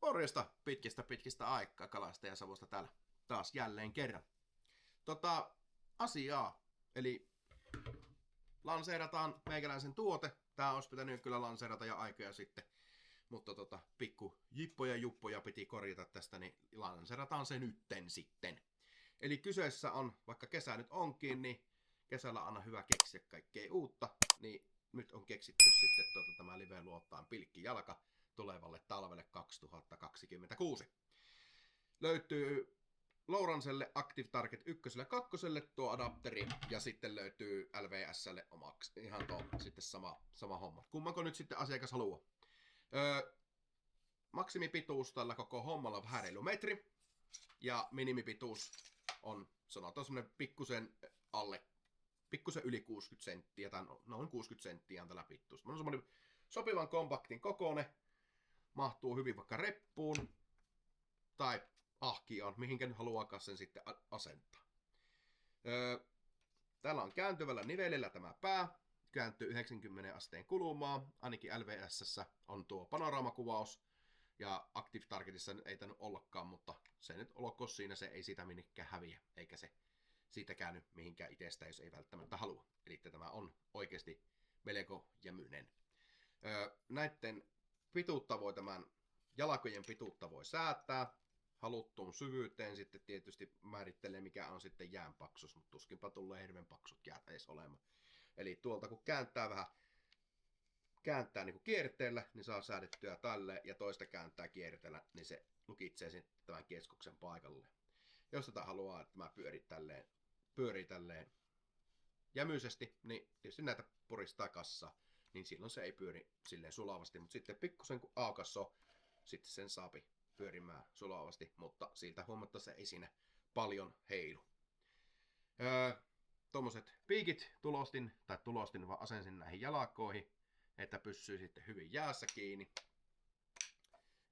Morjesta pitkistä aikaa Kalastaja Savosta täällä taas jälleen kerran. Asiaa, eli lanseerataan meikäläisen tuote. Tää olisi pitänyt kyllä lanseerata jo aikoja sitten, mutta pikku juppoja piti korjata tästä, niin lanseerataan se nytten sitten. Eli kyseessä on, vaikka kesä nyt onkin, niin kesällä aina hyvä keksiä kaikkea uutta, niin nyt on keksitty sitten tämä live-luottaan pilkkijalka tulevalle talvelle 2026. Löytyy Lourancelle Active Target 1 ja 2 tuo adapteri ja sitten löytyy LVSlle omaksi ihan tuo sitten sama homma. Kummanko nyt sitten asiakas haluaa? Maksimipituus tällä koko hommalla on vähän reilu metri ja minimipituus on sanotaan semmonen pikkusen yli 60 senttiä tai noin 60 senttiä on tällä pituus. On semmonen sopivan kompaktin kokoinen. Mahtuu hyvin vaikka reppuun tai ahkioon, mihinkä nyt haluaakaan sen sitten asentaa. Täällä on kääntyvällä nivelillä tämä pää, kääntyy 90 asteen kulumaan, ainakin LVS:ssä on tuo panoraamakuvaus ja Active Targetissa ei tainnut ollakaan, mutta se nyt olkoon siinä, se ei siitä minnekään häviä, eikä se siitä käänny mihinkään itsestä, jos ei välttämättä halua. Eli tämä on oikeasti melko jämyinen. Näitten pituutta voi jalkojen pituutta voi säätää. Haluttuun syvyyteen sitten tietysti määrittelee mikä on sitten jään paksuus, mutta tuskinpa tulee hirveän paksut jäät edes olemaan. Eli tuolta kun kääntää niin kuin kierteellä, niin saa säädettyä tälle ja toista kääntää kierteellä, niin se lukitsee sitten tämän keskuksen paikalle. Jos tätä haluaa, että tämä pyörii tälleen jämyisesti, niin tietysti näitä puristaa kassaa, niin silloin se ei pyöri silleen sulavasti, mutta sitten pikkusen kun aukassoo, sitten sen saapi pyörimään sulavasti, mutta siitä huomatta se ei siinä paljon heilu. Tuommoiset piikit tulostin vaan asensin näihin jalkoihin, että pysyy sitten hyvin jäässä kiinni,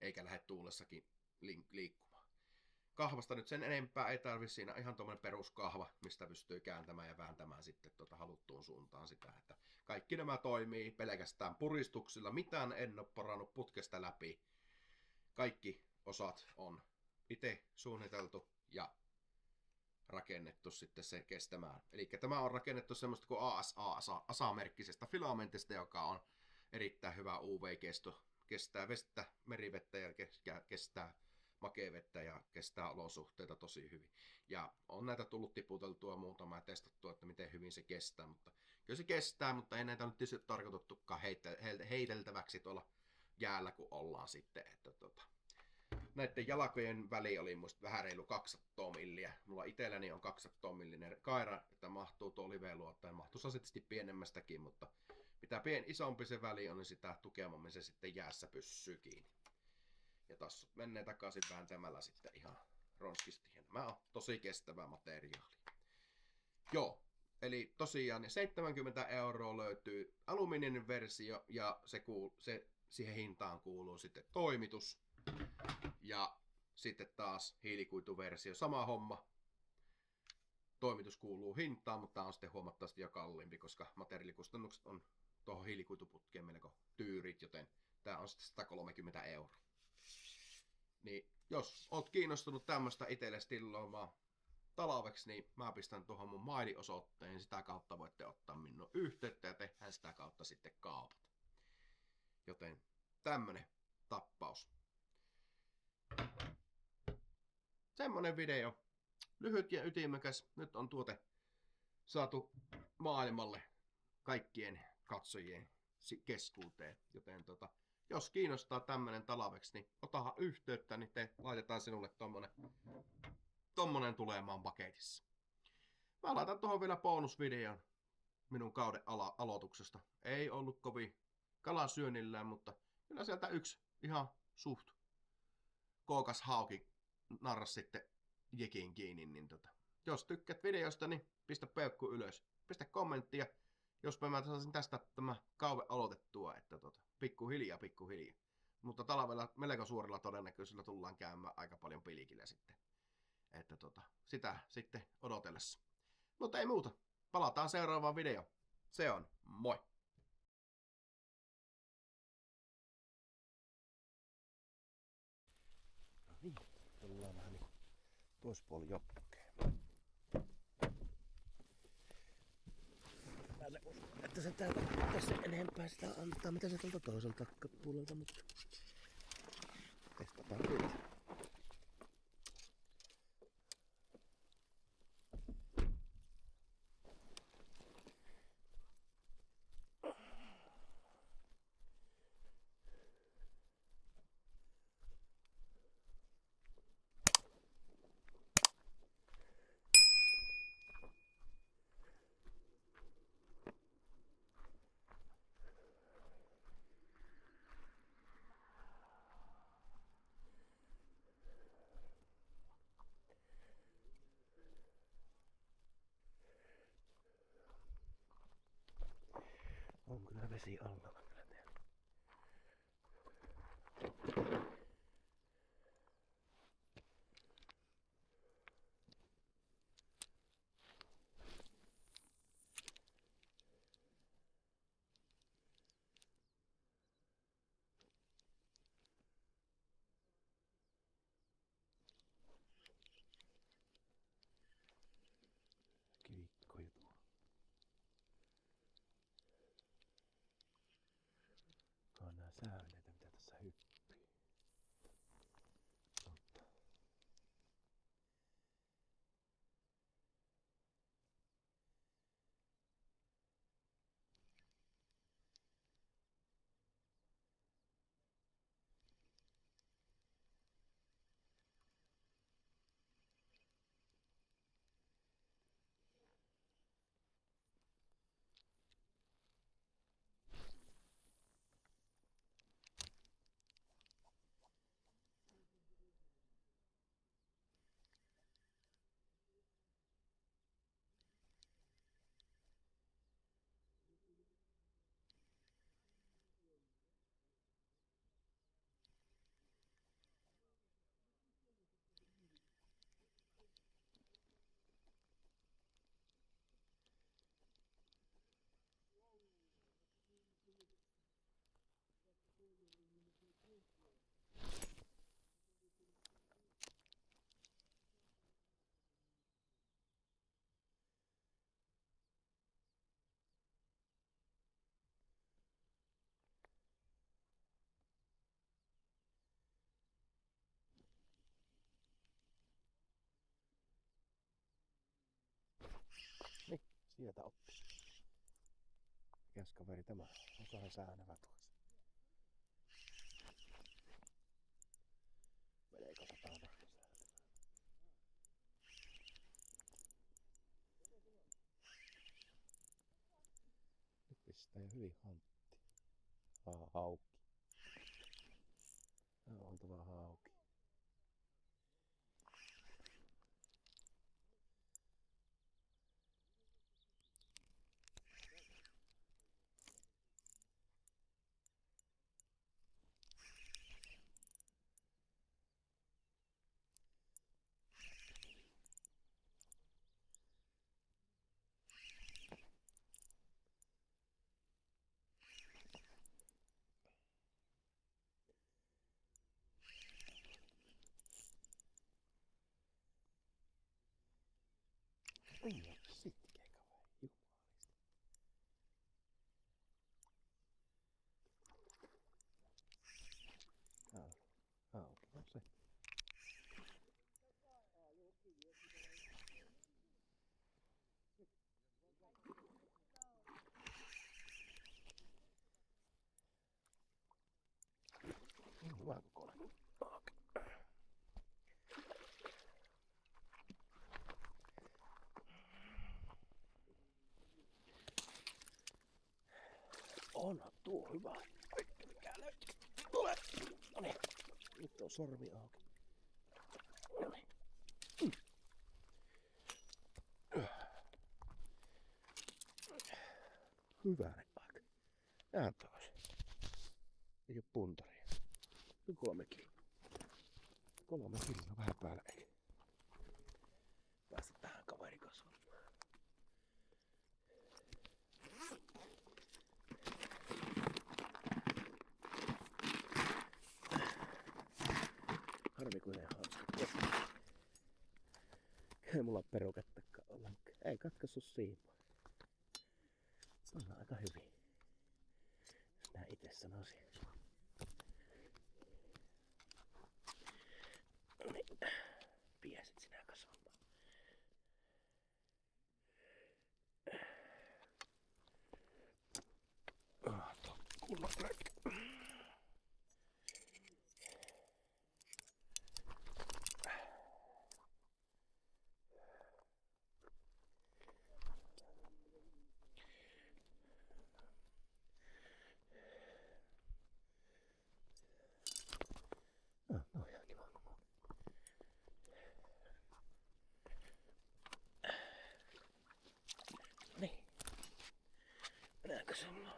eikä lähde tuulessakin liikkumaan. Kahvasta nyt sen enempää ei tarvi, siinä ihan tuommoinen peruskahva, mistä pystyy kääntämään ja vääntämään sitten haluttuun suuntaan sitä, että kaikki nämä toimii pelkästään puristuksilla, mitään en ole porannut putkesta läpi. Kaikki osat on itse suunniteltu ja rakennettu sitten se kestämään. Eli tämä on rakennettu semmoista kuin ASA-merkkisestä filamentista, joka on erittäin hyvä UV-kesto. Kestää vettä, merivettä ja kestää makeavettä ja kestää olosuhteita tosi hyvin. Ja on näitä tullut tiputeltua muutama ja testattua, että miten hyvin se kestää. Mutta kyllä se kestää, mutta ei näitä nyt tietysti tarkoitettukaan heiteltäväksi tuolla jäällä, kun ollaan sitten. Että näiden jalkojen väli oli muista vähän reilu 200 milliä. Mulla itselläni on 200 millinen kaira, että mahtuu tuo live-luottaan. Mahtuisi asetusti pienemmästäkin, mutta mitä isompi se väli on, niin sitä tukemammin se sitten jäässä pysyy kiinni. Ja taas menee takaisin vääntämällä sitten ihan ronskisti. Nämä on tosi kestävä materiaali. Joo, eli tosiaan 70 € löytyy alumiininen versio ja siihen hintaan kuuluu sitten toimitus. Ja sitten taas hiilikuituversio, sama homma. Toimitus kuuluu hintaan, mutta tämä on sitten huomattavasti jo kalliimpi, koska materiaalikustannukset on tuohon hiilikuituputkeen melko tyyrit, joten tämä on sitten 130 €. Niin jos oot kiinnostunut tämmöstä itsellesi tilaamaan talveksi, niin mä pistän tuohon mun mailiosoitteen, sitä kautta voitte ottaa minun yhteyttä ja tehdään sitä kautta sitten kaupat. Joten tämmönen tappaus. Semmonen video. Lyhyt ja ytimekäs. Nyt on tuote saatu maailmalle kaikkien katsojien keskuuteen. Joten jos kiinnostaa tämmönen talveksi, niin otahan yhteyttä, niin laitetaan sinulle tommonen tulemaan paketissa. Mä laitan tuohon vielä bonusvideon minun kauden aloituksesta. Ei ollut kovin kalasyönnillään, mutta kyllä sieltä yksi ihan suht kookas hauki narras sitten jekin kiinni. Niin jos tykkäät videosta, niin pistä peukku ylös. Pistä kommenttia, jos mä saisin tästä tämä kauve aloitettua, että pikkuhiljaa. Mutta talvella melko suorilla todennäköisillä tullaan käymään aika paljon pilkillä sitten. Että sitä sitten odotellessa. Mutta ei muuta. Palataan seuraavaan videoon. Se on moi! toispuoli jokkeen. Mä en usko, että se täältä tässä enempää sitä antaa, mitä se tuolta toiselta puolelta, mutta testataan kyllä. On kyllä vesi alla kyllä täällä. Kivikkoja tuo. Onkohan nää säyneitä, mitä tässä hyppii? Totta. Niin, sieltä oppi. Mikäs kaveri tämä? Onkohan säänevä tuossa? Menee katsotaan vähän. Nyt pistää jo hyvin hantti. Hauki. Tää on oltava hauki. Ei oo sitkeä kaveri, jumalista. Hauki on se. Hyvä kokoinen. Onhan tuo hyvä. Mikä löytyy? Tule! Noniin. Nyt on sormi auki. Noniin. Hyvänen aika. Nähdään taas. Ei oo puntaria. 3 kiloa. 3 kiloa vähän päällä eikä. Päästä tähän kaveri kasvamaan. Harvikuinen hauska. Ei mulla perukettakaan ollenkaan. Ei katkaisu siimaa. On aika hyvin. Jos nää ite sanoisin. Niin. Piesit sinä kasvamaan. Kunnon lätkä. No ihan kiva. Niin. Mennäänkö sulla?